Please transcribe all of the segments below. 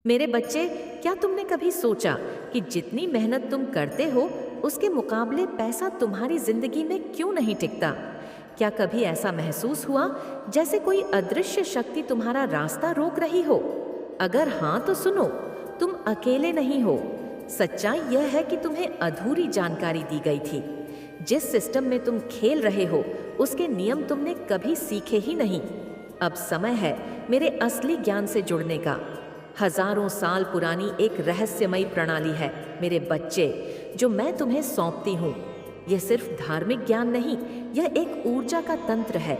मेरे बच्चे, क्या तुमने कभी सोचा कि जितनी मेहनत तुम करते हो उसके मुकाबले पैसा तुम्हारी जिंदगी में क्यों नहीं टिकता? क्या कभी ऐसा महसूस हुआ जैसे कोई अदृश्य शक्ति तुम्हारा रास्ता रोक रही हो? अगर हाँ तो सुनो, तुम अकेले नहीं हो। सच्चाई यह है कि तुम्हें अधूरी जानकारी दी गई थी। जिस सिस्टम में तुम खेल रहे हो उसके नियम तुमने कभी सीखे ही नहीं। अब समय है मेरे असली ज्ञान से जुड़ने का। हजारों साल पुरानी एक रहस्यमयी प्रणाली है मेरे बच्चे, जो मैं तुम्हें सौंपती हूँ। यह सिर्फ धार्मिक ज्ञान नहीं, यह एक ऊर्जा का तंत्र है।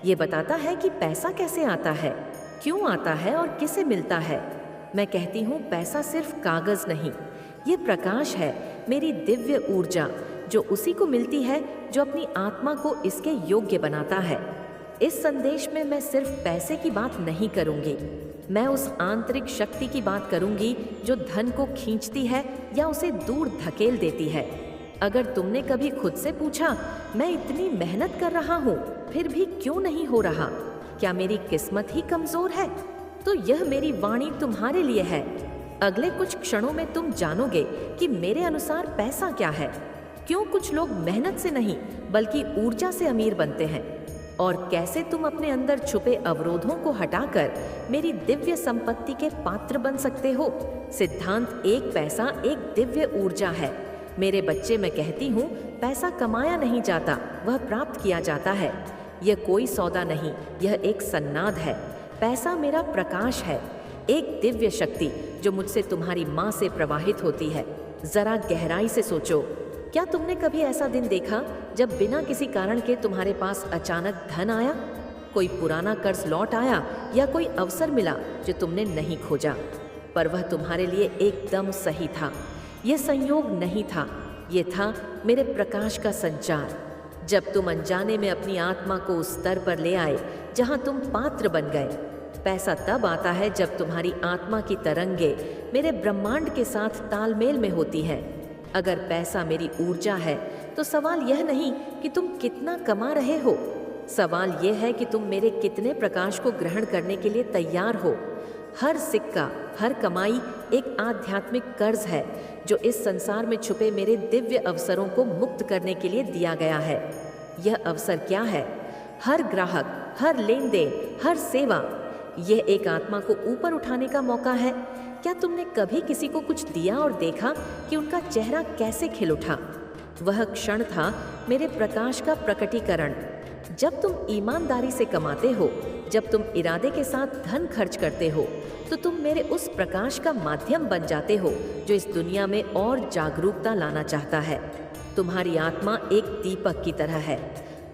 ये बताता है कि पैसा कैसे आता है, क्यों आता है और किसे मिलता है। मैं कहती हूँ पैसा सिर्फ कागज नहीं, ये प्रकाश है, मेरी दिव्य ऊर्जा, जो उसी को मिलती है जो अपनी आत्मा को इसके योग्य बनाता है। इस संदेश में मैं सिर्फ पैसे की बात नहीं करूंगी, मैं उस आंतरिक शक्ति की बात करूंगी जो धन को खींचती है या उसे दूर धकेल देती है। अगर तुमने कभी खुद से पूछा, मैं इतनी मेहनत कर रहा हूँ फिर भी क्यों नहीं हो रहा, क्या मेरी किस्मत ही कमजोर है? तो यह मेरी वाणी तुम्हारे लिए है। अगले कुछ क्षणों में तुम जानोगे कि मेरे अनुसार पैसा क्या है, क्यों कुछ लोग मेहनत से नहीं बल्कि ऊर्जा से अमीर बनते हैं, और कैसे तुम अपने अंदर छुपे अवरोधों को हटाकर मेरी दिव्य संपत्ति के पात्र बन सकते हो। सिद्धांत एक पैसा एक दिव्य ऊर्जा है। मेरे बच्चे, मैं कहती हूँ पैसा कमाया नहीं जाता, वह प्राप्त किया जाता है। यह कोई सौदा नहीं, यह एक सन्नाद है। पैसा मेरा प्रकाश है, एक दिव्य शक्ति जो मुझसे तुम्हारी माँ से प्रवाहित होती है। जरा गहराई से सोचो, क्या तुमने कभी ऐसा दिन देखा जब बिना किसी कारण के तुम्हारे पास अचानक धन आया? कोई पुराना कर्ज लौट आया या कोई अवसर मिला जो तुमने नहीं खोजा, पर वह तुम्हारे लिए एकदम सही था। यह संयोग नहीं था, यह था मेरे प्रकाश का संचार। जब तुम अनजाने में अपनी आत्मा को उस स्तर पर ले आए जहां तुम पात्र बन गए। पैसा तब आता है जब तुम्हारी आत्मा की तरंगे मेरे ब्रह्मांड के साथ तालमेल में होती है। अगर पैसा मेरी ऊर्जा है तो सवाल यह नहीं कि तुम कितना कमा रहे हो, सवाल यह है कि तुम मेरे कितने प्रकाश को ग्रहण करने के लिए तैयार हो। हर सिक्का, हर कमाई एक आध्यात्मिक कर्ज है जो इस संसार में छुपे मेरे दिव्य अवसरों को मुक्त करने के लिए दिया गया है। यह अवसर क्या है? हर ग्राहक, हर लेन देन, हर सेवा, यह एक आत्मा को ऊपर उठाने का मौका है। क्या तुमने कभी किसी को कुछ दिया और देखा कि उनका चेहरा कैसे खिल उठा? वह क्षण था मेरे प्रकाश का प्रकटीकरण। जब तुम ईमानदारी से कमाते हो, जब तुम इरादे के साथ धन खर्च करते हो, तो तुम मेरे उस प्रकाश का माध्यम बन जाते हो जो इस दुनिया में और जागरूकता लाना चाहता है। तुम्हारी आत्मा एक दीपक की तरह है।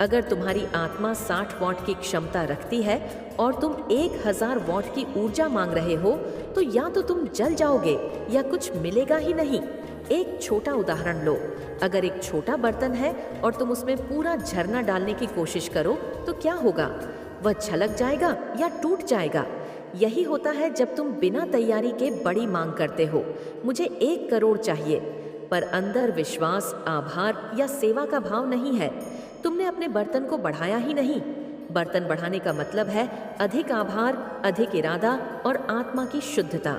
अगर तुम्हारी आत्मा 60 वॉट की क्षमता रखती है और तुम 1000 वॉट की ऊर्जा मांग रहे हो, तो या तो तुम जल जाओगे या कुछ मिलेगा ही नहीं। एक छोटा उदाहरण लो, अगर एक छोटा बर्तन है और तुम उसमें पूरा झरना डालने की कोशिश करो तो क्या होगा? वह छलक जाएगा या टूट जाएगा। यही होता है जब तुम बिना तैयारी के बड़ी मांग करते हो, मुझे 1 करोड़ चाहिए, पर अंदर विश्वास, आभार या सेवा का भाव नहीं है। तुमने अपने बर्तन को बढ़ाया ही नहीं। बर्तन बढ़ाने का मतलब है अधिक आभार, अधिक इरादा और आत्मा की शुद्धता।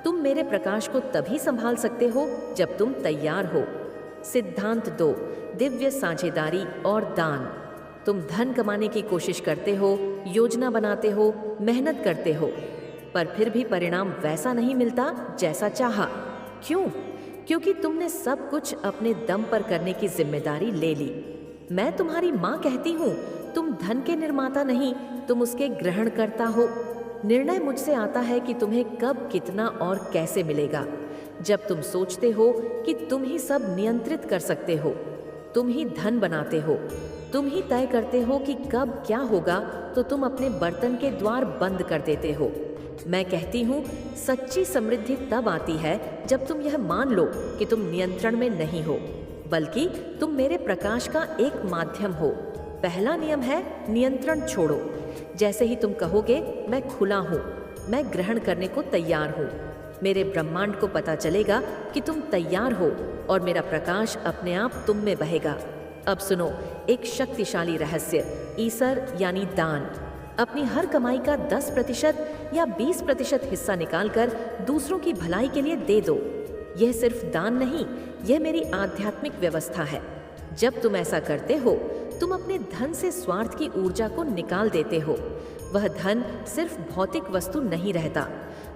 तुम मेरे प्रकाश को तभी संभाल सकते हो जब तुम तैयार हो। सिद्धांत 2, दिव्य साझेदारी और दान। तुम धन कमाने की कोशिश करते हो, योजना बनाते हो, मेहनत करते हो, पर फिर भी परिणाम वैसा नहीं मिलता जैसा चाहा। क्यों? क्योंकि तुमने सब कुछ अपने दम पर करने की जिम्मेदारी ले ली। मैं तुम्हारी माँ कहती हूँ, तुम धन के निर्माता नहीं, तुम उसके ग्रहणकर्ता हो। निर्णय मुझसे आता है कि तुम्हें कब, कितना और कैसे मिलेगा। जब तुम सोचते हो कि तुम ही सब नियंत्रित कर सकते हो, तुम ही धन बनाते हो, तुम ही तय करते हो कि कब क्या होगा, तो तुम अपने बर्तन के द्वार बंद कर देते हो। मैं कहती हूँ, सच्ची समृद्धि तब आती है जब तुम यह मान लो कि तुम नियंत्रण में नहीं हो, बल्कि तुम मेरे प्रकाश का एक माध्यम हो। पहला नियम है नियंत्रण छोड़ो। जैसे ही तुम कहोगे मैं खुला हूँ, मैं ग्रहण करने को तैयार हूँ, मेरे ब्रह्मांड को पता चलेगा कि तुम तैयार हो और मेरा प्रकाश अपने आप तुम में बहेगा। अब सुनो एक शक्तिशाली रहस्य, ईसर यानी दान। अपनी हर कमाई का 10% या 20% हिस्सा निकालकर दूसरों की भलाई के लिए दे दो। यह सिर्फ दान नहीं, यह मेरी आध्यात्मिक व्यवस्था है। जब तुम ऐसा करते हो, तुम अपने धन से स्वार्थ की ऊर्जा को निकाल देते हो। वह धन सिर्फ भौतिक वस्तु नहीं रहता,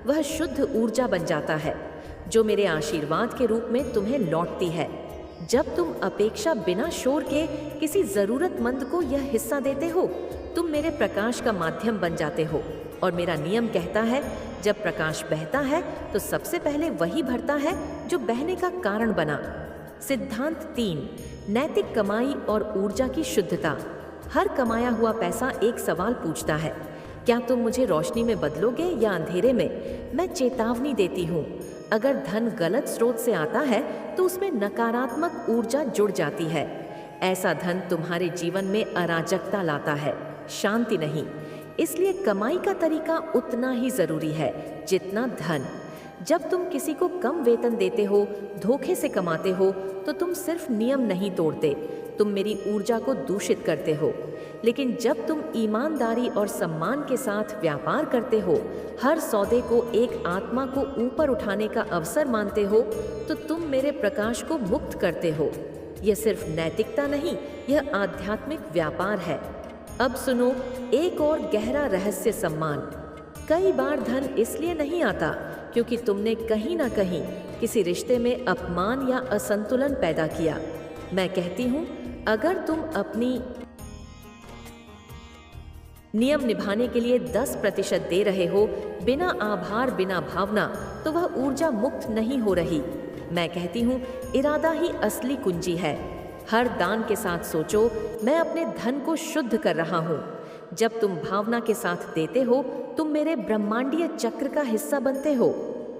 वह शुद्ध ऊर्जा बन जाता है जो मेरे आशीर्वाद के रूप में तुम्हें लौटती है। जब तुम अपेक्षा बिना शोर के किसी जरूरतमंद को यह हिस्सा देते हो, तुम मेरे प्रकाश का माध्यम बन जाते हो। और मेरा नियम कहता है, जब प्रकाश बहता है तो सबसे पहले वही भरता है जो बहने का कारण बना। सिद्धांत 3, नैतिक कमाई और ऊर्जा की शुद्धता। हर कमाया हुआ पैसा एक सवाल पूछता है, क्या तुम मुझे रोशनी में बदलोगे या अंधेरे में? मैं चेतावनी देती हूँ, अगर धन गलत स्रोत से आता है तो उसमें नकारात्मक ऊर्जा जुड़ जाती है। ऐसा धन तुम्हारे जीवन में अराजकता लाता है, शांति नहीं। इसलिए कमाई का तरीका उतना ही जरूरी है जितना धन। जब तुम किसी को कम वेतन देते हो, धोखे से कमाते हो, तो तुम सिर्फ नियम नहीं तोड़ते, तुम मेरी ऊर्जा को दूषित करते हो। लेकिन जब तुम ईमानदारी और सम्मान के साथ व्यापार करते हो, हर सौदे को एक आत्मा को ऊपर उठाने का अवसर मानते हो, तो तुम मेरे प्रकाश को मुक्त करते हो। यह सिर्फ नैतिकता नहीं, यह आध्यात्मिक व्यापार है। अब सुनो एक और गहरा रहस्य। सम्मान। कई बार धन इसलिए नहीं आता क्योंकि तुमने कहीं ना कहीं किसी रिश्ते में अपमान या असंतुलन पैदा किया। मैं कहती हूँ, अगर तुम अपनी नियम निभाने के लिए 10% दे रहे हो, बिना आभार, बिना भावना, तो वह ऊर्जा मुक्त नहीं हो रही। मैं कहती हूँ, इरादा ही असली कुंजी है। हर दान के साथ सोचो, मैं अपने धन को शुद्ध कर रहा हूँ। जब तुम भावना के साथ देते हो, तुम मेरे ब्रह्मांडीय चक्र का हिस्सा बनते हो।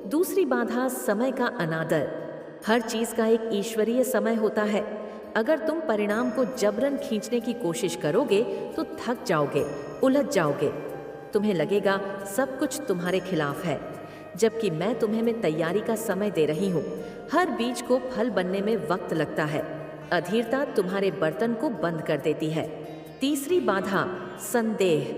दूसरी बाधा, समय का अनादर। हर चीज का एक ईश्वरीय समय होता है। अगर तुम परिणाम को जबरन खींचने की कोशिश करोगे तो थक जाओगे, उलझ जाओगे। तुम्हें लगेगा सब कुछ तुम्हारे खिलाफ है, जबकि मैं तुम्हें में तैयारी का समय दे रही हूँ। हर बीज को फल बनने में वक्त लगता है। अधीरता तुम्हारे बर्तन को बंद कर देती है। तीसरी बाधा, संदेह।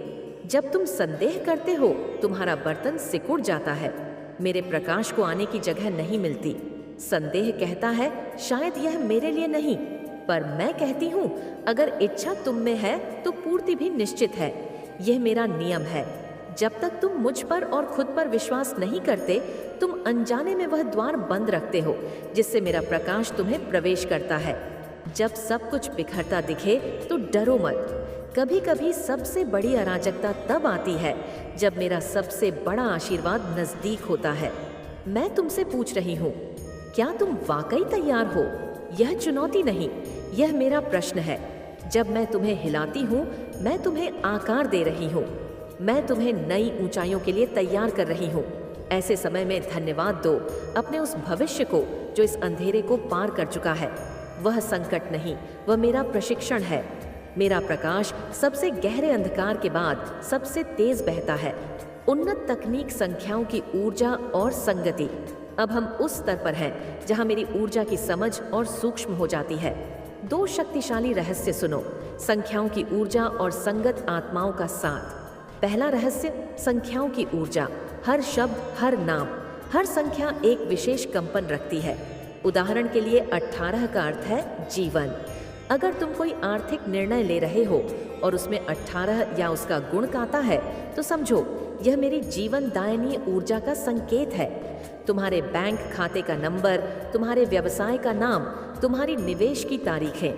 जब तुम संदेह करते हो, तुम्हारा बर्तन सिकुड़ जाता है। मेरे प्रकाश को आने की जगह नहीं मिलती। संदेह कहता है, शायद यह मेरे लिए नहीं। पर मैं कहती हूँ, अगर इच्छा तुम में है तो पूर्ति भी निश्चित है। यह मेरा नियम है। जब तक तुम मुझ पर और खुद पर विश्वास नहीं करते, तुम अनजाने में वह द्वार बंद रखते हो जिससे मेरा प्रकाश तुम्हें प्रवेश करता है। जब सब कुछ बिखरता दिखे तो डरो मत। कभी कभी सबसे बड़ी अराजकता तब आती है जब मेरा सबसे बड़ा आशीर्वाद नजदीक होता है। मैं तुमसे पूछ रही हूँ, क्या तुम वाकई तैयार हो? यह चुनौती नहीं, यह मेरा प्रश्न है। जब मैं तुम्हें हिलाती हूँ, मैं तुम्हें आकार दे रही हूँ। मैं तुम्हें नई ऊंचाइयों के लिए तैयार कर रही हूँ। ऐसे समय में धन्यवाद दो अपने उस भविष्य को जो इस अंधेरे को पार कर चुका है। वह संकट नहीं, वह मेरा प्रशिक्षण है। मेरा प्रकाश सबसे गहरे अंधकार के बाद सबसे तेज बहता है। उन्नत तकनीक, संख्याओं की ऊर्जा और संगति। अब हम उस स्तर पर हैं जहां मेरी ऊर्जा की समझ और सूक्ष्म हो जाती है। 2 शक्तिशाली रहस्य सुनो, संख्याओं की ऊर्जा और संगत आत्माओं का साथ। पहला रहस्य, संख्याओं की ऊर्जा। हर शब्द, हर नाम, हर संख्या एक विशेष कंपन रखती है। उदाहरण के लिए 18 का अर्थ है जीवन। अगर तुम कोई आर्थिक निर्णय ले रहे हो और उसमें 18 या उसका गुण आता है, तो समझो यह मेरी जीवन दायनीय ऊर्जा का संकेत है। तुम्हारे बैंक खाते का नंबर, तुम्हारे व्यवसाय का नाम, तुम्हारी निवेश की तारीखें,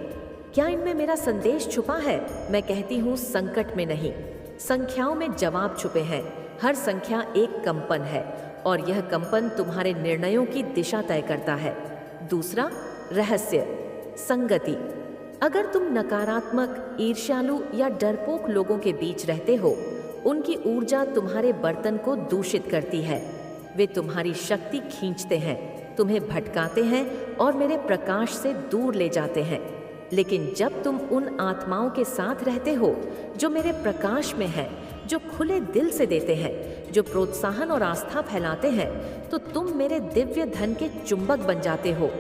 क्या इनमें मेरा संदेश छुपा है? मैं कहती हूँ, संकट में नहीं, संख्याओं में जवाब छुपे हैं। हर संख्या एक कंपन है और यह कंपन तुम्हारे निर्णयों की दिशा तय करता है। दूसरा रहस्य, संगति। अगर तुम नकारात्मक, ईर्ष्यालु या डरपोक लोगों के बीच रहते हो, उनकी ऊर्जा तुम्हारे बर्तन को दूषित करती है। वे तुम्हारी शक्ति खींचते हैं, तुम्हें भटकाते हैं और मेरे प्रकाश से दूर ले जाते हैं। लेकिन जब तुम उन आत्माओं के साथ रहते हो जो मेरे प्रकाश में हैं, जो खुले दिल से देते हैं, जो प्रोत्साहन और आस्था फैलाते हैं, तो तुम मेरे दिव्य धन के चुंबक बन जाते हो।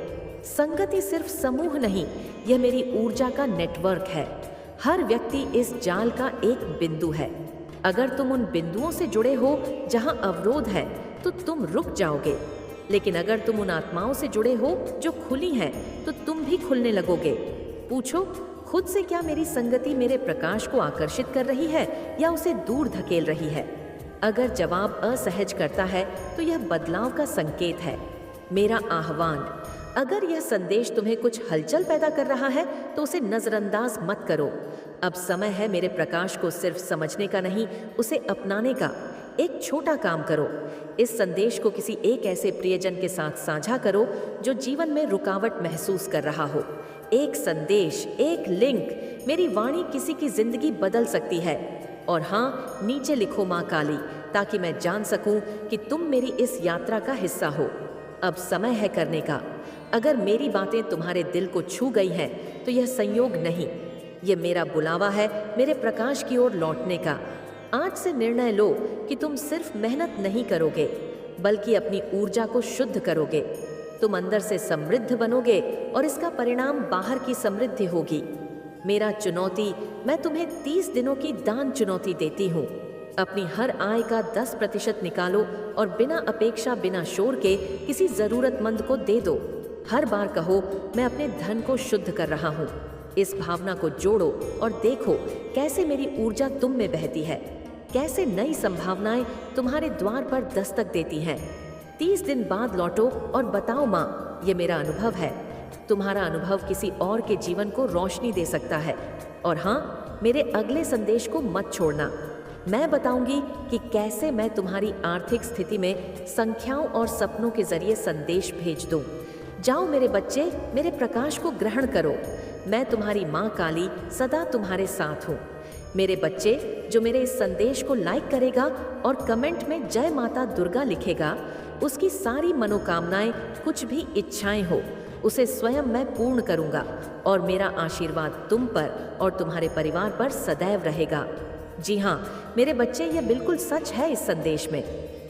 संगति सिर्फ समूह नहीं, यह मेरी ऊर्जा का नेटवर्क है। हर व्यक्ति इस जाल का एक बिंदु है। अगर तुम उन बिंदुओं से जुड़े हो जहां अवरोध है तो तुम रुक जाओगे, लेकिन अगर तुम उन आत्माओं से जुड़े हो जो खुली हैं तो तुम भी खुलने लगोगे। पूछो खुद से, क्या मेरी संगति मेरे प्रकाश को आकर्षित कर रही है या उसे दूर धकेल रही है? अगर जवाब असहज करता है तो यह बदलाव का संकेत है, मेरा आह्वान। अगर यह संदेश तुम्हें कुछ हलचल पैदा कर रहा है तो उसे नजरअंदाज मत करो। अब समय है मेरे प्रकाश को सिर्फ समझने का नहीं, उसे अपनाने का। एक छोटा काम करो, इस संदेश को किसी एक ऐसे प्रियजन के साथ साझा करो जो जीवन में रुकावट महसूस कर रहा हो। एक संदेश, एक लिंक, मेरी वाणी किसी की जिंदगी बदल सकती है। और हाँ, नीचे लिखो माँ काली, ताकि मैं जान सकूं कि तुम मेरी इस यात्रा का हिस्सा हो। अब समय है करने का। अगर मेरी बातें तुम्हारे दिल को छू गई हैं तो यह संयोग नहीं, यह मेरा बुलावा है मेरे प्रकाश की ओर लौटने का। आज से निर्णय लो कि तुम सिर्फ मेहनत नहीं करोगे, बल्कि अपनी ऊर्जा को शुद्ध करोगे। तुम अंदर से समृद्ध बनोगे और इसका परिणाम बाहर की समृद्धि होगी। मेरा चुनौती, मैं तुम्हें 30 दिनों की दान चुनौती देती हूँ। अपनी हर आय का 10% निकालो और बिना अपेक्षा, बिना शोर के किसी जरूरतमंद को दे दो। हर बार कहो, मैं अपने धन को शुद्ध कर रहा हूँ। इस भावना को जोड़ो और देखो कैसे मेरी ऊर्जा तुम में बहती है, कैसे नई संभावनाएं तुम्हारे द्वार पर दस्तक देती हैं। 30 दिन बाद लौटो और बताओ माँ, ये मेरा अनुभव है। तुम्हारा अनुभव किसी और के जीवन को रोशनी दे सकता है। और हाँ, मेरे अगले संदेश को मत छोड़ना। मैं बताऊंगी कि कैसे मैं तुम्हारी आर्थिक स्थिति में संख्याओं और सपनों के जरिए संदेश भेज दूं। जाओ मेरे बच्चे, मेरे प्रकाश को ग्रहण करो। मैं तुम्हारी माँ काली सदा तुम्हारे साथ हूँ। मेरे बच्चे, जो मेरे इस संदेश को लाइक करेगा और कमेंट में जय माता दुर्गा लिखेगा, उसकी सारी मनोकामनाएं, कुछ भी इच्छाएं हो, उसे स्वयं मैं पूर्ण करूंगा। और मेरा आशीर्वाद तुम पर और तुम्हारे परिवार पर सदैव रहेगा। जी हाँ मेरे बच्चे, यह बिल्कुल सच है। इस संदेश में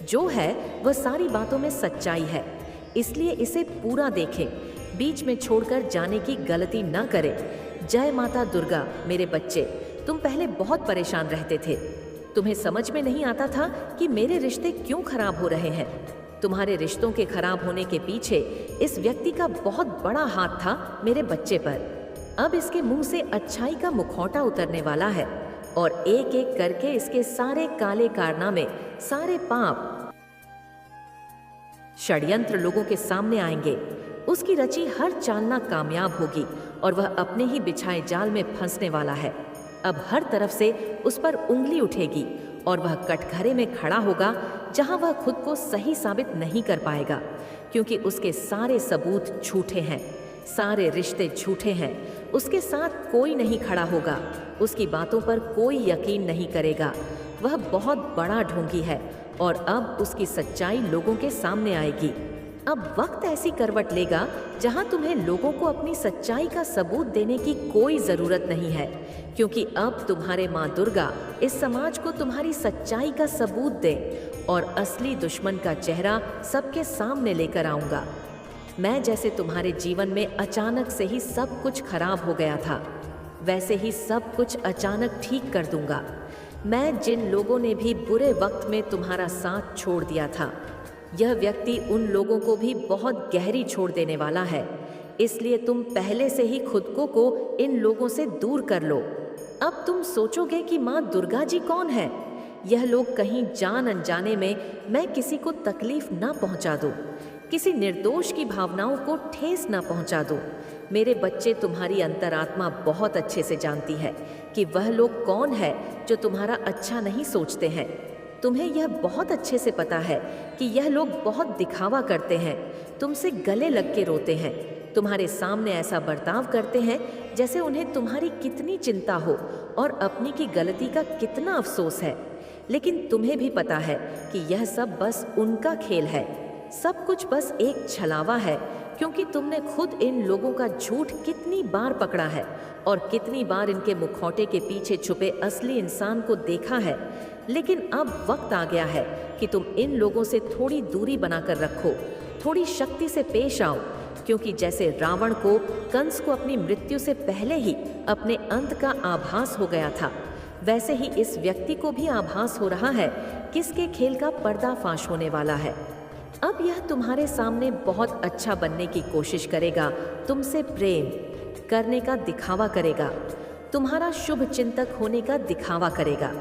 जो है वह सारी बातों में सच्चाई है, इसलिए इसे पूरा देखें, बीच में छोड़कर जाने की गलती न करें। जय माता दुर्गा। मेरे बच्चे, तुम पहले बहुत परेशान रहते थे। तुम्हें समझ में नहीं आता था कि मेरे रिश्ते क्यों खराब हो रहे हैं। तुम्हारे रिश्तों के खराब होने के पीछे इस व्यक्ति का बहुत बड़ा हाथ था मेरे बच्चे पर। अब इसके मुंह से अच्छाई का मुखौटा उतरने वाला है और एक एक करके इसके सारे काले कारनामे, सारे पाप, षड्यंत्र लोगों के सामने आएंगे। उसकी रची हर चालना कामयाब होगी और वह अपने ही बिछाए जाल में फंसने वाला है। अब हर तरफ से उस पर उंगली उठेगी और वह कटघरे में खड़ा होगा जहां वह खुद को सही साबित नहीं कर पाएगा, क्योंकि उसके सारे सबूत झूठे हैं, सारे रिश्ते झूठे हैं। उसके साथ कोई नहीं खड़ा होगा, उसकी बातों पर कोई यकीन नहीं करेगा। वह बहुत बड़ा ढोंगी है और अब उसकी सच्चाई लोगों के सामने आएगी। अब वक्त ऐसी करवट लेगा जहां तुम्हें लोगों को अपनी सच्चाई का सबूत देने की कोई जरूरत नहीं है, क्योंकि अब तुम्हारे माँ दुर्गा इस समाज को तुम्हारी सच्चाई का सबूत दे और असली दुश्मन का चेहरा सबके सामने लेकर आऊंगा। मैं जैसे तुम्हारे जीवन में अचानक से ही सब कुछ खराब हो गया था, वैसे ही सब कुछ अचानक ठीक कर दूंगा। मैं जिन लोगों ने भी बुरे वक्त में तुम्हारा साथ छोड़ दिया था, यह व्यक्ति उन लोगों को भी बहुत गहरी छोड़ देने वाला है। इसलिए तुम पहले से ही खुद को इन लोगों से दूर कर लो। अब तुम सोचोगे कि माँ दुर्गा जी कौन है? यह लोग कहीं जान अनजाने में मैं किसी को तकलीफ ना पहुंचा दूं, किसी निर्दोष की भावनाओं को ठेस ना पहुंचा दूं। मेरे बच्चे, तुम्हारी अंतरात्मा बहुत अच्छे से जानती है कि वह लोग कौन है जो तुम्हारा अच्छा नहीं सोचते हैं। तुम्हें यह बहुत अच्छे से पता है कि यह लोग बहुत दिखावा करते हैं, तुमसे गले लग के रोते हैं, तुम्हारे सामने ऐसा बर्ताव करते हैं जैसे उन्हें तुम्हारी कितनी चिंता हो और अपनी की गलती का कितना अफसोस है। लेकिन तुम्हें भी पता है कि यह सब बस उनका खेल है, सब कुछ बस एक छलावा है, क्योंकि तुमने खुद इन लोगों का झूठ कितनी बार पकड़ा है और कितनी बार इनके मुखौटे के पीछे छुपे असली इंसान को देखा है। लेकिन अब वक्त आ गया है कि तुम इन लोगों से थोड़ी दूरी बनाकर रखो, थोड़ी शक्ति से पेश आओ, क्योंकि जैसे रावण को, कंस को अपनी मृत्यु से पहले ही अपने अंत का आभास हो गया था, वैसे ही इस व्यक्ति को भी आभास हो रहा है किसके खेल का पर्दाफाश होने वाला है। अब यह तुम्हारे सामने बहुत अच्छा बनने की कोशिश करेगा, तुमसे प्रेम करने का दिखावा करेगा, तुम्हारा शुभ चिंतक होने का दिखावा करेगा।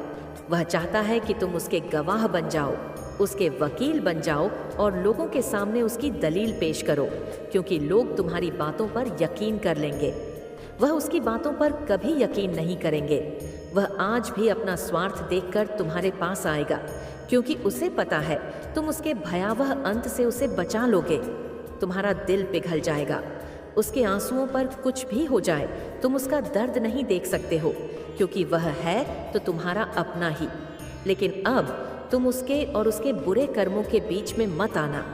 वह चाहता है कि तुम उसके गवाह बन जाओ, उसके वकील बन जाओ और लोगों के सामने उसकी दलील पेश करो, क्योंकि लोग तुम्हारी बातों पर यकीन कर लेंगे। वह उसकी बातों पर कभी यकीन नहीं करेंगे। वह आज भी अपना स्वार्थ देखकर तुम्हारे पास आएगा, क्योंकि उसे पता है तुम उसके भयावह अंत से उसे बचा लोगे। तुम्हारा दिल पिघल जाएगा। उसके आंसुओं पर कुछ भी हो जाए तुम उसका दर्द नहीं देख सकते हो, क्योंकि वह है तो तुम्हारा अपना ही। लेकिन अब तुम उसके और उसके बुरे कर्मों के बीच में मत आना।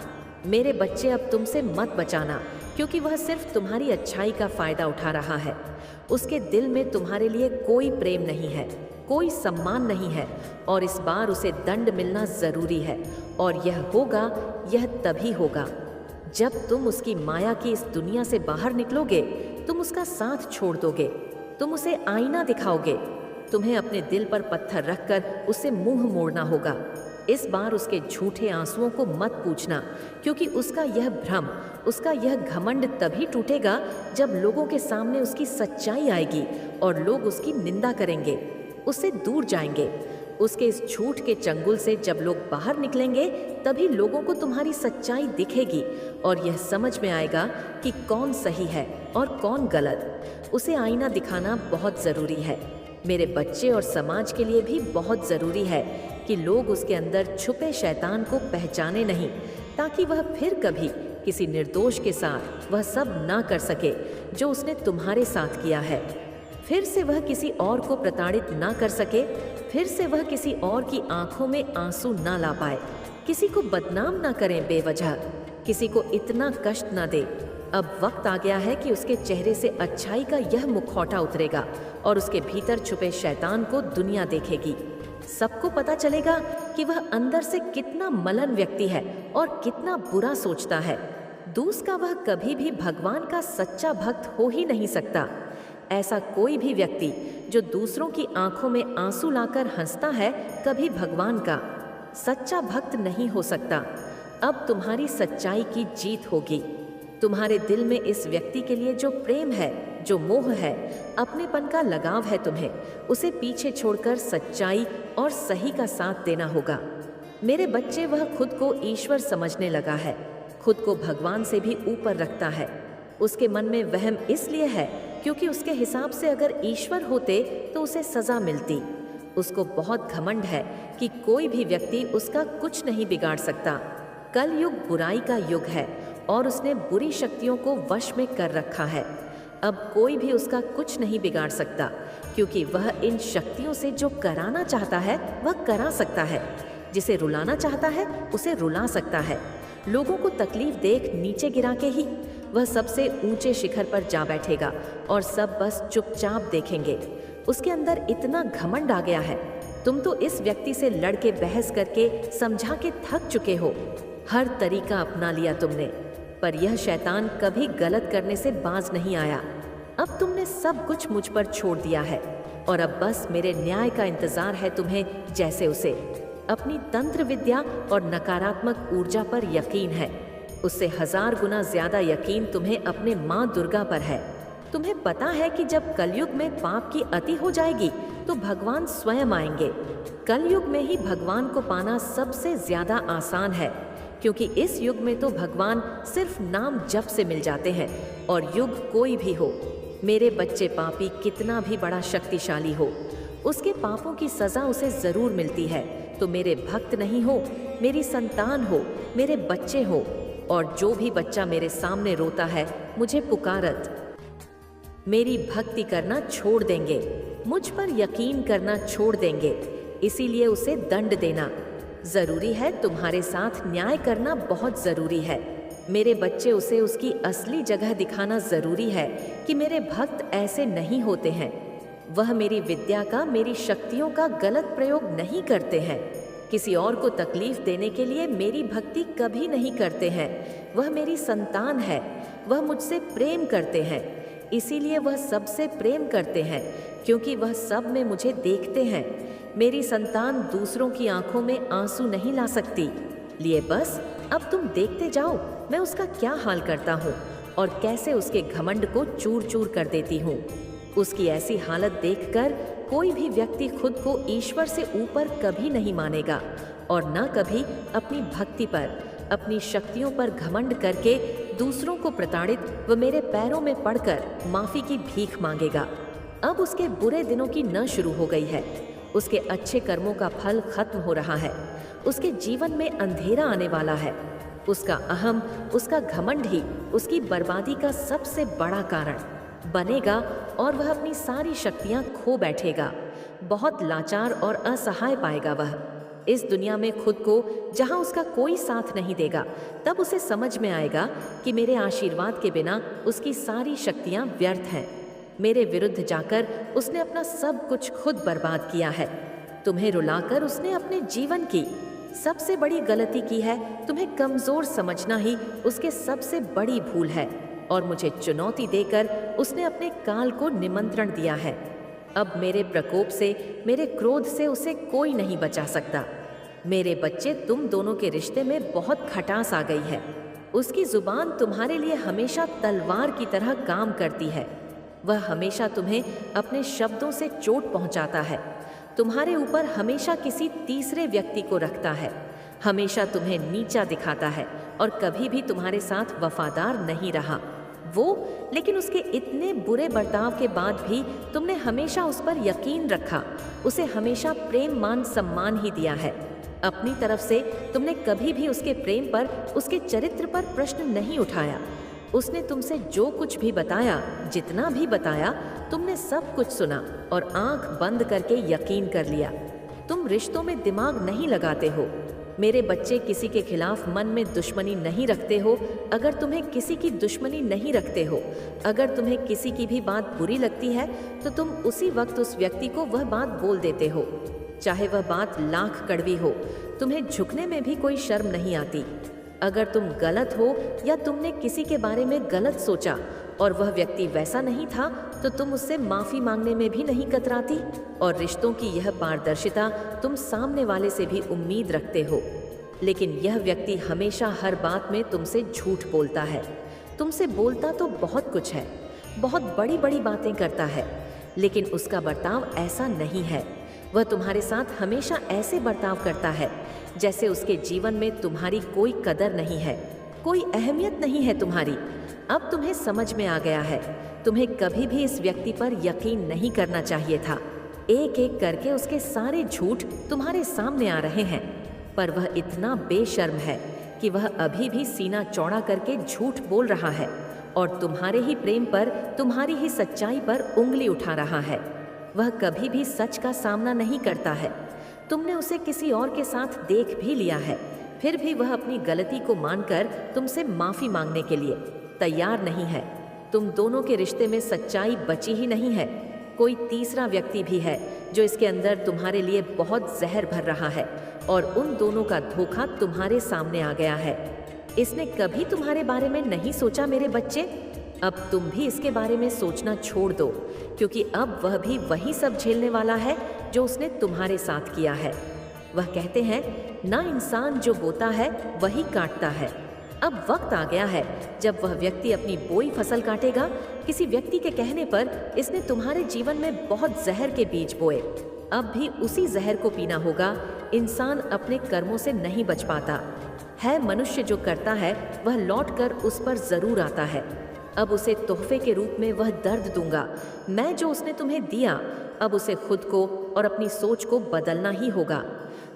मेरे बच्चे, अब तुमसे मत बचाना, क्योंकि वह सिर्फ तुम्हारी अच्छाई का फायदा उठा रहा है। उसके दिल में तुम्हारे लिए कोई प्रेम नहीं है, कोई सम्मान नहीं है, और इस बार उसे दंड मिलना जरूरी है। और यह तभी होगा जब तुम उसकी माया की इस दुनिया से बाहर निकलोगे। तुम उसका साथ छोड़ दोगे, तुम उसे आईना दिखाओगे। तुम्हें अपने दिल पर पत्थर रखकर उसे मुंह मोड़ना होगा। इस बार उसके झूठे आंसुओं को मत पूछना, क्योंकि उसका यह भ्रम, उसका यह घमंड तभी टूटेगा जब लोगों के सामने उसकी सच्चाई आएगी और लोग उसकी निंदा करेंगे, उससे दूर जाएंगे। उसके इस झूठ के चंगुल से जब लोग बाहर निकलेंगे, तभी लोगों को तुम्हारी सच्चाई दिखेगी और यह समझ में आएगा कि कौन सही है और कौन गलत। उसे आईना दिखाना बहुत ज़रूरी है। मेरे बच्चे और समाज के लिए भी बहुत ज़रूरी है कि लोग उसके अंदर छुपे शैतान को पहचाने नहीं, ताकि वह फिर कभी किसी निर्दोष के साथ वह सब ना कर सके जो उसने तुम्हारे साथ किया है। फिर से वह किसी और को प्रताड़ित ना कर सके, फिर से वह किसी और की आंखों में आंसू ना ला पाए, किसी को बदनाम ना करें बेवजह, किसी को इतना कष्ट ना दे। अब वक्त आ गया है कि उसके चेहरे से अच्छाई का यह मुखौटा उतरेगा और उसके भीतर छुपे शैतान को दुनिया देखेगी। सबको पता चलेगा कि वह अंदर से कितना मलन व्यक्ति है और कितना बुरा सोचता है। दूसरा वह कभी भी भगवान का सच्चा भक्त हो ही नहीं सकता। ऐसा कोई भी व्यक्ति जो दूसरों की आंखों में आंसू लाकर हंसता है, कभी भगवान का सच्चा भक्त नहीं हो सकता। अब तुम्हारी सच्चाई की जीत होगी। तुम्हारे दिल में इस व्यक्ति के लिए जो प्रेम है, जो मोह है, अपनेपन का लगाव है तुम्हें, उसे पीछे छोड़कर सच्चाई और सही का साथ देना होगा। मेरे बच्चे, वह खुद को ईश्वर समझने लगा है, खुद को भगवान से भी ऊपर रखता है। उसके मन में वहम इसलिए है क्योंकि उसके हिसाब से अगर ईश्वर होते तो उसे सजा मिलती। उसको बहुत घमंड है कि कोई भी व्यक्ति उसका कुछ नहीं बिगाड़ सकता। कलयुग बुराई का युग है और उसने बुरी शक्तियों को वश में कर रखा है। अब कोई भी उसका कुछ नहीं बिगाड़ सकता, क्योंकि वह इन शक्तियों से जो कराना चाहता है वह करा सकता है, जिसे रुलाना चाहता है उसे रुला सकता है। लोगों को तकलीफ देख नीचे गिरा के ही वह सबसे ऊंचे शिखर पर जा बैठेगा और सब बस चुपचाप देखेंगे। उसके अंदर इतना घमंड आ गया है। तुम तो इस व्यक्ति से लड़ के बहस करके समझा के थक चुके हो। हर तरीका अपना लिया तुमने, पर यह शैतान कभी गलत करने से बाज नहीं आया। अब तुमने सब कुछ मुझ पर छोड़ दिया है और अब बस मेरे न्याय का इंतजार है तुम्हें। जैसे उसे अपनी तंत्र विद्या और नकारात्मक ऊर्जा पर यकीन है, उससे 1000 गुना ज्यादा यकीन तुम्हें अपने माँ दुर्गा पर है। तुम्हें पता है कि जब कलयुग में पाप की अति हो जाएगी तो भगवान स्वयं आएंगे। कलयुग में ही भगवान को पाना सबसे ज्यादा आसान है, क्योंकि इस युग में तो भगवान सिर्फ नाम जप से मिल जाते हैं। और युग कोई भी हो, मेरे बच्चे, पापी कितना भी बड़ा शक्तिशाली हो, उसके पापों की सजा उसे जरूर मिलती है। तो मेरे भक्त नहीं हो, मेरी संतान हो, मेरे बच्चे हो, और जो भी बच्चा मेरे सामने रोता है, मुझे पुकारत, मेरी भक्ति करना छोड़ देंगे, मुझ पर यकीन करना छोड़ देंगे। इसीलिए उसे दंड देना जरूरी है। तुम्हारे साथ न्याय करना बहुत जरूरी है। मेरे बच्चे, उसे उसकी असली जगह दिखाना जरूरी है कि मेरे भक्त ऐसे नहीं होते हैं। वह मेरी विद्या का, मेरी शक्तियों का गलत प्रयोग नहीं करते हैं। किसी और को तकलीफ देने के लिए मेरी भक्ति कभी नहीं करते हैं। वह मेरी संतान है, वह मुझसे प्रेम करते हैं। इसीलिए वह सबसे प्रेम करते हैं, क्योंकि वह सब में मुझे देखते हैं। मेरी संतान दूसरों की आंखों में आंसू नहीं ला सकती। लिए बस अब तुम देखते जाओ मैं उसका क्या हाल करता हूँ और कैसे उसके घमंड को चूर चूर कर देती हूँ। उसकी ऐसी हालत देखकर कोई भी व्यक्ति खुद को ईश्वर से ऊपर कभी नहीं मानेगा और न कभी अपनी भक्ति पर, अपनी शक्तियों पर घमंड करके दूसरों को प्रताड़ित व मेरे पैरों में पड़कर माफी की भीख मांगेगा। अब उसके बुरे दिनों की न शुरू हो गई है। उसके अच्छे कर्मों का फल खत्म हो रहा है। उसके जीवन में अंधेरा आने वाला है। उसका अहम, उसका घमंड ही उसकी बर्बादी का सबसे बड़ा कारण बनेगा और वह अपनी सारी शक्तियां खो बैठेगा। बहुत लाचार और असहाय पाएगा वह इस दुनिया में खुद को, जहां उसका कोई साथ नहीं देगा। तब उसे समझ में आएगा कि मेरे आशीर्वाद के बिना उसकी सारी शक्तियां व्यर्थ हैं। मेरे विरुद्ध जाकर उसने अपना सब कुछ खुद बर्बाद किया है। तुम्हें रुलाकर उसने अपने जीवन की सबसे बड़ी गलती की है। तुम्हें कमजोर समझना ही उसके सबसे बड़ी भूल है और मुझे चुनौती देकर उसने अपने काल को निमंत्रण दिया है। अब मेरे प्रकोप से, मेरे क्रोध से उसे कोई नहीं बचा सकता। मेरे बच्चे, तुम दोनों के रिश्ते में बहुत खटास आ गई है। उसकी जुबान तुम्हारे लिए हमेशा तलवार की तरह काम करती है। वह हमेशा तुम्हें अपने शब्दों से चोट पहुंचाता है। तुम्हारे ऊपर हमेशा किसी तीसरे व्यक्ति को रखता है, हमेशा तुम्हें नीचा दिखाता है और कभी भी तुम्हारे साथ वफादार नहीं रहा वो। लेकिन उसके इतने बुरे बर्ताव के बाद भी तुमने हमेशा उस पर यकीन रखा, उसे हमेशा प्रेम मान सम्मान ही दिया है। अपनी तरफ से तुमने कभी भी उसके प्रेम पर, उसके चरित्र पर प्रश्न नहीं उठाया। उसने तुमसे जो कुछ भी बताया, जितना भी बताया, तुमने सब कुछ सुना और आंख बंद करके यकीन कर लिया। तुम रिश्तों में दिमाग नहीं लगाते हो। मेरे बच्चे, किसी के खिलाफ मन में दुश्मनी नहीं रखते हो। अगर तुम्हें किसी की दुश्मनी नहीं रखते हो, अगर तुम्हें किसी की भी बात बुरी लगती है तो तुम उसी वक्त उस व्यक्ति को वह बात बोल देते हो, चाहे वह बात लाख कड़वी हो। तुम्हें झुकने में भी कोई शर्म नहीं आती। अगर तुम गलत हो या तुमने किसी के बारे में गलत सोचा और वह व्यक्ति वैसा नहीं था तो तुम उससे माफ़ी मांगने में भी नहीं कतराती। और रिश्तों की यह पारदर्शिता तुम सामने वाले से भी उम्मीद रखते हो। लेकिन यह व्यक्ति हमेशा हर बात में तुमसे झूठ बोलता है। तुमसे बोलता तो बहुत कुछ है, बहुत बड़ी बड़ी बातें करता है, लेकिन उसका बर्ताव ऐसा नहीं है। वह तुम्हारे साथ हमेशा ऐसे बर्ताव करता है जैसे उसके जीवन में तुम्हारी कोई कदर नहीं है, कोई अहमियत नहीं है तुम्हारी। अब तुम्हें समझ में आ गया है, तुम्हें कभी भी इस व्यक्ति पर यकीन नहीं करना चाहिए था। एक एक करके उसके सारे झूठ तुम्हारे सामने आ रहे हैं, पर वह इतना बेशर्म है कि वह अभी भी सीना चौड़ा करके झूठ बोल रहा है और तुम्हारे ही प्रेम पर, तुम्हारी ही सच्चाई पर उंगली उठा रहा है। वह कभी भी सच का सामना नहीं करता है। तुमने उसे किसी और के साथ देख भी लिया है, फिर भी वह अपनी गलती को मानकर तुमसे माफ़ी मांगने के लिए तैयार नहीं है। तुम दोनों के रिश्ते में सच्चाई बची ही नहीं है। कोई तीसरा व्यक्ति भी है जो इसके अंदर तुम्हारे लिए बहुत जहर भर रहा है और उन दोनों का धोखा तुम्हारे सामने आ गया है। इसने कभी तुम्हारे बारे में नहीं सोचा मेरे बच्चे। अब तुम भी इसके बारे में सोचना छोड़ दो, क्योंकि अब वह भी वही सब झेलने वाला है जो उसने तुम्हारे साथ किया है। वह कहते हैं ना, इंसान जो बोता है वही काटता है। अब वक्त आ गया है जब वह व्यक्ति अपनी बोई फसल काटेगा। किसी व्यक्ति के कहने पर इसने तुम्हारे जीवन में बहुत जहर के बीज बोए। अब भी उसी जहर को पीना होगा। इंसान अपने कर्मों से नहीं बच पाता है। मनुष्य जो करता है वह लौट कर उस पर जरूर आता है। अब उसे तोहफे के रूप में वह दर्द दूंगा मैं जो उसने तुम्हें दिया। अब उसे खुद को और अपनी सोच को बदलना ही होगा।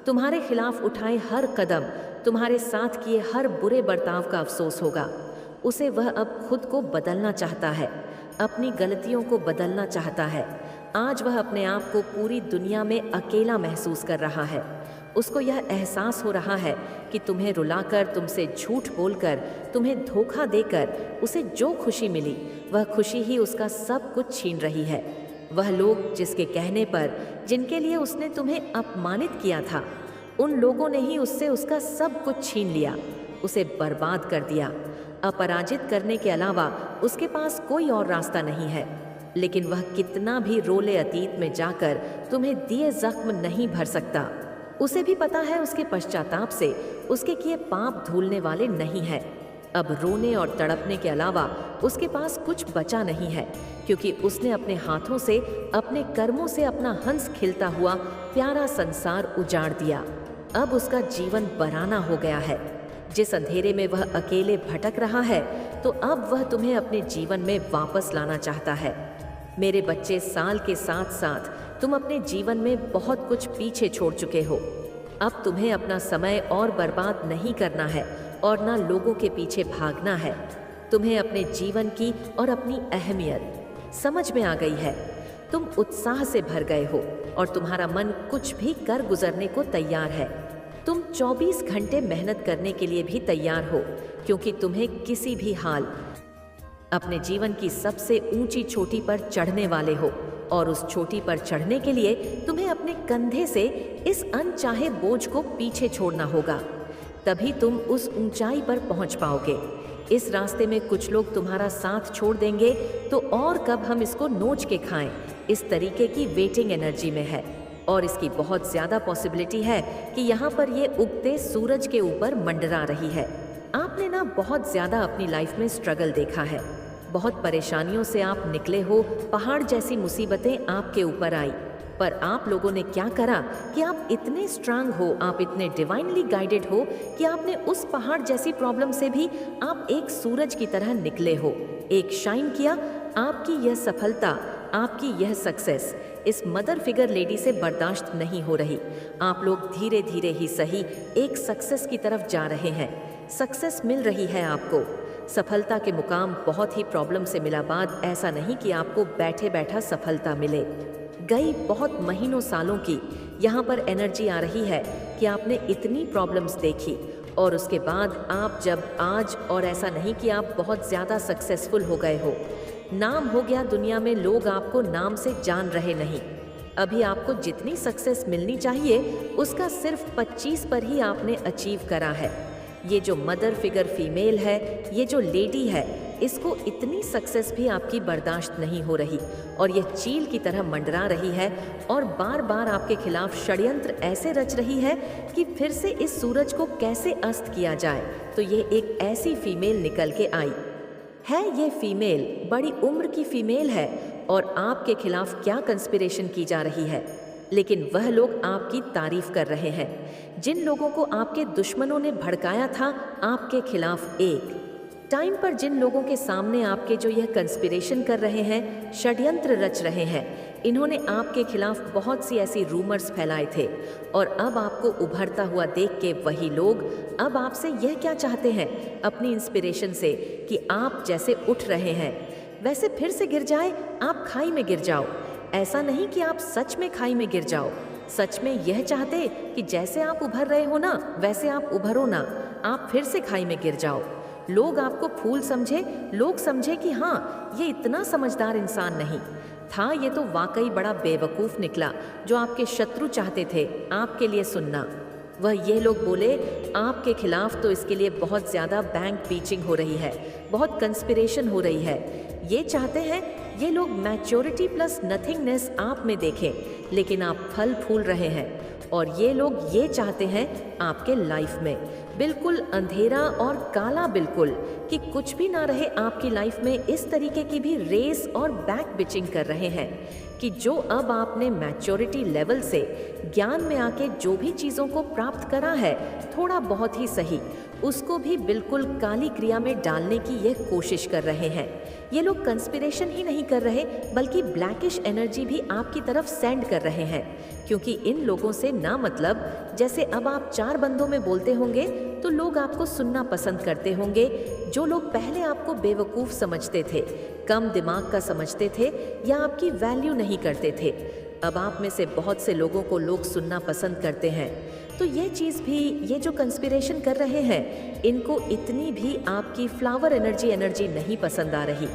तुम्हारे खिलाफ उठाए हर कदम, तुम्हारे साथ किए हर बुरे बर्ताव का अफसोस होगा। उसे वह अब खुद को बदलना चाहता है, अपनी गलतियों को बदलना चाहता है। आज वह अपने आप को पूरी दुनिया में अकेला महसूस कर रहा है। उसको यह एहसास हो रहा है कि तुम्हें रुलाकर, तुमसे झूठ बोलकर, तुम्हें धोखा देकर उसे जो खुशी मिली वह खुशी ही उसका सब कुछ छीन रही है। वह लोग जिसके कहने पर, जिनके लिए उसने तुम्हें अपमानित किया था, उन लोगों ने ही उससे उसका सब कुछ छीन लिया, उसे बर्बाद कर दिया। अपराजित करने के अलावा उसके पास कोई और रास्ता नहीं है। लेकिन वह कितना भी रोले अतीत में जाकर तुम्हें दिए जख्म नहीं भर सकता। उसे भी पता है उसके पश्चाताप से उसके किए पाप धुलने वाले नहीं है। अब रोने और तड़पने के अलावा उसके पास कुछ बचा नहीं है, क्योंकि उसने अपने हाथों से, अपने कर्मों से अपना हंस खिलता हुआ प्यारा संसार उजाड़ दिया। अब उसका जीवन बराना हो गया है। जिस अंधेरे में वह अकेले भटक रहा है, तो अब वह तुम्हें अपने जीवन में वापस लाना चाहता है। मेरे बच्चे, साल के साथ साथ तुम अपने जीवन में बहुत कुछ पीछे छोड़ चुके हो। अब तुम्हें अपना समय और बर्बाद नहीं करना है और ना लोगों के पीछे भागना है। तुम्हें अपने जीवन की और अपनी अहमियत समझ में आ गई है। तुम उत्साह से भर गए हो और तुम्हारा मन कुछ भी कर गुजरने को तैयार है। तुम 24 घंटे मेहनत करने के लिए भी तैयार हो, क्योंकि तुम्हें किसी भी हाल अपने जीवन की सबसे ऊंची चोटी पर चढ़ने वाले हो, और उस चोटी पर चढ़ने के लिए तुम्हें अपने कंधे से इस अनचाहे बोझ को पीछे छोड़ना होगा। तभी तुम उस ऊंचाई पर पहुंच पाओगे। इस रास्ते में कुछ लोग तुम्हारा साथ छोड़ देंगे, तो और कब हम इसको नोच के खाएं, इस तरीके की वेटिंग एनर्जी में है। और इसकी बहुत ज़्यादा पॉसिबिलिटी है कि यहाँ पर ये उगते सूरज के ऊपर मंडरा रही है। आपने ना बहुत ज़्यादा अपनी लाइफ में स्ट्रगल देखा है। बहुत परेशानियों से आप निकले हो, पहाड़ जैसी मुसीबतें आपके ऊपर आई, पर आप लोगों ने क्या करा कि आप इतने स्ट्रांग हो, आप इतने डिवाइनली गाइडेड हो कि आपने उस पहाड़ जैसी प्रॉब्लम से भी आप एक सूरज की तरह निकले हो, एक शाइन किया। आपकी यह सफलता, आपकी यह सक्सेस इस मदर फिगर लेडी से बर्दाश्त नहीं हो रही। आप लोग धीरे धीरे ही सही एक सक्सेस की तरफ जा रहे हैं। सक्सेस मिल रही है आपको। सफलता के मुकाम बहुत ही प्रॉब्लम से मिला बाद, ऐसा नहीं कि आपको बैठे बैठा सफलता मिले। गई बहुत महीनों सालों की यहाँ पर एनर्जी आ रही है कि आपने इतनी प्रॉब्लम्स देखी, और उसके बाद आप जब आज, और ऐसा नहीं कि आप बहुत ज़्यादा सक्सेसफुल हो गए हो, नाम हो गया दुनिया में, लोग आपको नाम से जान रहे नहीं। अभी आपको जितनी सक्सेस मिलनी चाहिए उसका सिर्फ 25 पर ही आपने अचीव करा है। ये जो मदर फिगर फीमेल है, ये जो लेडी है, इसको इतनी सक्सेस भी आपकी बर्दाश्त नहीं हो रही, और ये चील की तरह मंडरा रही है और बार बार आपके खिलाफ षड्यंत्र ऐसे रच रही है कि फिर से इस सूरज को कैसे अस्त किया जाए। तो ये एक ऐसी फीमेल निकल के आई है। ये फीमेल बड़ी उम्र की फीमेल है, और आपके खिलाफ क्या कंस्पिरेशन की जा रही है, लेकिन वह लोग आपकी तारीफ कर रहे हैं। जिन लोगों को आपके दुश्मनों ने भड़काया था आपके खिलाफ, एक टाइम पर जिन लोगों के सामने आपके जो यह कंस्पिरेशन कर रहे हैं, षड्यंत्र रच रहे हैं, इन्होंने आपके खिलाफ बहुत सी ऐसी रूमर्स फैलाए थे, और अब आपको उभरता हुआ देख के वही लोग अब आपसे यह क्या चाहते हैं अपनी इंस्पिरेशन से कि आप जैसे उठ रहे हैं वैसे फिर से गिर जाए, आप खाई में गिर जाओ। ऐसा नहीं कि आप सच में खाई में गिर जाओ, सच में यह चाहते कि जैसे आप उभर रहे हो ना, वैसे आप उभरो ना, आप फिर से खाई में गिर जाओ। लोग आपको फूल समझे, लोग समझे कि हाँ, ये इतना समझदार इंसान नहीं था, ये तो वाकई बड़ा बेवकूफ़ निकला। जो आपके शत्रु चाहते थे आपके लिए सुनना, वह ये लोग बोले आपके खिलाफ, तो इसके लिए बहुत ज़्यादा बैंक पीचिंग हो रही है, बहुत कंस्पिरेशन हो रही है। ये चाहते हैं ये लोग मैच्योरिटी प्लस नथिंगनेस आप में देखें, लेकिन आप फल फूल रहे हैं। और ये लोग ये चाहते हैं आपके लाइफ में बिल्कुल अंधेरा और काला, बिल्कुल कि कुछ भी ना रहे आपकी लाइफ में। इस तरीके की भी रेस और बैक बिचिंग कर रहे हैं कि जो अब आपने मैच्योरिटी लेवल से ज्ञान में आके जो भी चीज़ों को प्राप्त करा है, थोड़ा बहुत ही सही, उसको भी बिल्कुल काली क्रिया में डालने की यह कोशिश कर रहे हैं। ये लोग कंस्पिरेशन ही नहीं कर रहे, बल्कि ब्लैकिश एनर्जी भी आपकी तरफ सेंड कर रहे हैं, क्योंकि इन लोगों से ना मतलब, जैसे अब आप 4 बंदों में बोलते होंगे तो लोग आपको सुनना पसंद करते होंगे। जो लोग पहले आपको बेवकूफ़ समझते थे, कम दिमाग का समझते थे या आपकी वैल्यू नहीं करते थे, अब आप में से बहुत से लोगों को लोग सुनना पसंद करते हैं। तो ये चीज़ भी, ये जो कंस्पिरेशन कर रहे हैं, इनको इतनी भी आपकी फ्लावर एनर्जी नहीं पसंद आ रही,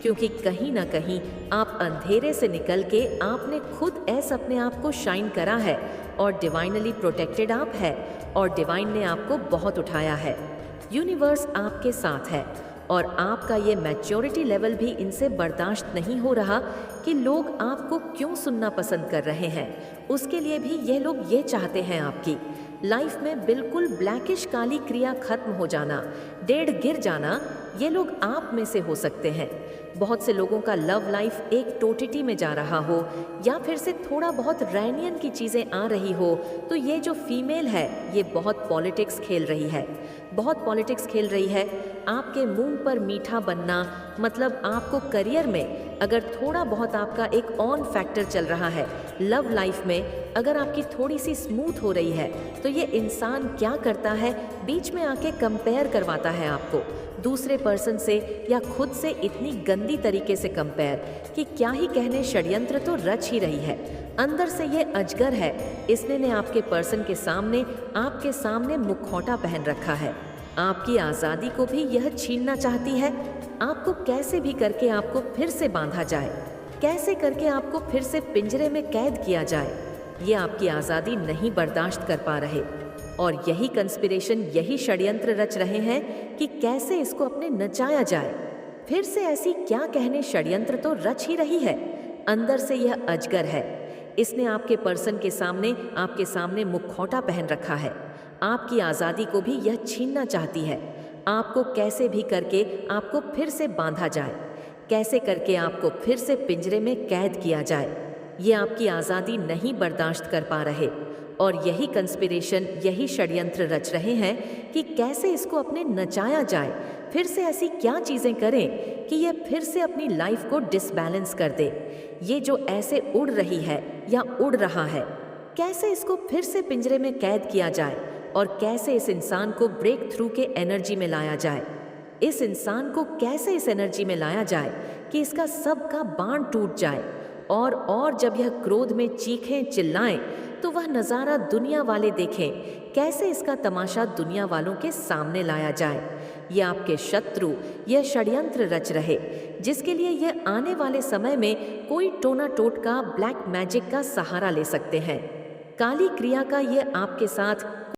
क्योंकि कहीं ना कहीं आप अंधेरे से निकल के आपने खुद ऐसा अपने आप को शाइन करा है, और डिवाइनली प्रोटेक्टेड आप है, और डिवाइन ने आपको बहुत उठाया है। यूनिवर्स आपके साथ है, और आपका ये मैच्योरिटी लेवल भी इनसे बर्दाश्त नहीं हो रहा कि लोग आपको क्यों सुनना पसंद कर रहे हैं। उसके लिए भी ये लोग ये चाहते हैं आपकी लाइफ में बिल्कुल ब्लैकिश काली क्रिया खत्म हो जाना, डेढ़ गिर जाना, ये लोग आप में से हो सकते हैं। बहुत से लोगों का लव लाइफ एक टोटिटी में जा रहा हो या फिर से थोड़ा बहुत रैनियन की चीज़ें आ रही हो, तो ये जो फीमेल है ये बहुत पॉलिटिक्स खेल रही है, बहुत पॉलिटिक्स खेल रही है। आपके मुंह पर मीठा बनना मतलब आपको करियर में अगर थोड़ा बहुत आपका एक ऑन फैक्टर चल रहा है, लव लाइफ में अगर आपकी थोड़ी सी स्मूथ हो रही है, तो ये इंसान क्या करता है, बीच में आके कंपेयर करवाता है आपको दूसरे पर्सन से या खुद से इतनी गंदी तरीके से कंपेयर कि क्या ही कहने, षड्यंत्र तो रच ही रही है। अंदर से ये अजगर है, इसने ने आपके पर्सन के सामने आपके सामने मुखौटा पहन रखा है। आपकी आज़ादी को भी यह छीनना चाहती है। आपको कैसे भी करके आपको फिर से बांधा जाए, कैसे करके आपको फिर से पिंजरे में कैद किया जाए, ये आपकी आज़ादी नहीं बर्दाश्त कर पा रहे। और यही कंस्पिरेशन, यही षड्यंत्र रच रहे हैं कि कैसे इसको अपने नचाया जाए। फिर से ऐसी क्या कहने षड्यंत्र तो रच ही रही है। अंदर से यह अजगर है, इसने आपके पर्सन के सामने आपके सामने मुखौटा पहन रखा है। आपकी आज़ादी को भी यह छीनना चाहती है। आपको कैसे भी करके आपको फिर से बांधा जाए, कैसे करके आपको फिर से पिंजरे में कैद किया जाए, ये आपकी आज़ादी नहीं बर्दाश्त कर पा रहे। और यही कंस्पिरेशन, यही षड्यंत्र रच रहे हैं कि कैसे इसको अपने नचाया जाए। फिर से ऐसी क्या चीज़ें करें कि ये फिर से अपनी लाइफ को डिसबैलेंस कर दे। ये जो ऐसे उड़ रही है या उड़ रहा है, कैसे इसको फिर से पिंजरे में कैद किया जाए और कैसे इस इंसान को ब्रेक थ्रू के एनर्जी में लाया जाए। इस इंसान को कैसे इस एनर्जी में लाया जाए कि इसका सबका बाण टूट जाए और जब यह क्रोध में चीखें चिल्लाएं तो वह नज़ारा दुनिया वाले देखें, कैसे इसका तमाशा दुनिया वालों के सामने लाया जाए। ये आपके शत्रु यह षड्यंत्र रच रहे, जिसके लिए यह आने वाले समय में कोई टोना टोटका ब्लैक मैजिक का सहारा ले सकते हैं। काली क्रिया का ये आपके साथ